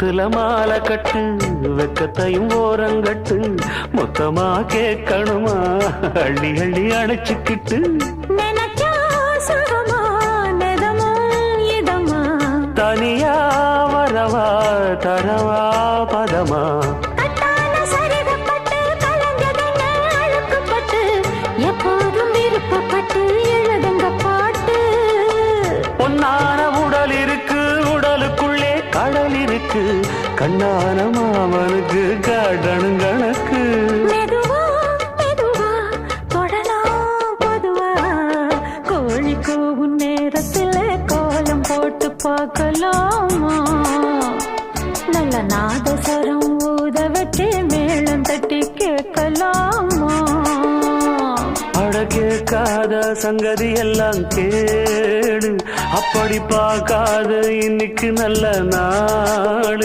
கழுத்துல மாலை கட்டு வெக்கத்தையும் ஓரங்கட்டு மொத்தமா கேட்கணுமா அள்ளி அள்ளி அணைச்சுக்கிட்டு தனியா வரவா தரவா பதமா எப்போதும் விருப்பப்பட்டு எழுதுங்க பாட்டு பொன்னான உடல் இருக்கு உடலுக்குள்ளே கடல் இருக்கு கண்ணான மாமனுக்கு காடணும் கணக்கு மெதுவா மெதுவா தொடலாம் பொதுவா கோழி கூவும் நேரத்தில் கோலம் போட்டு பார்க்கலாமா நல்ல நாதஸ்வரம் ஊத வச்சு மேளம் தட்டி கேட்கலாமா அட கேட்காத சங்கதி எல்லாம் கேடு அப்படி பார்க்காத இன்னைக்கு நல்ல நாடு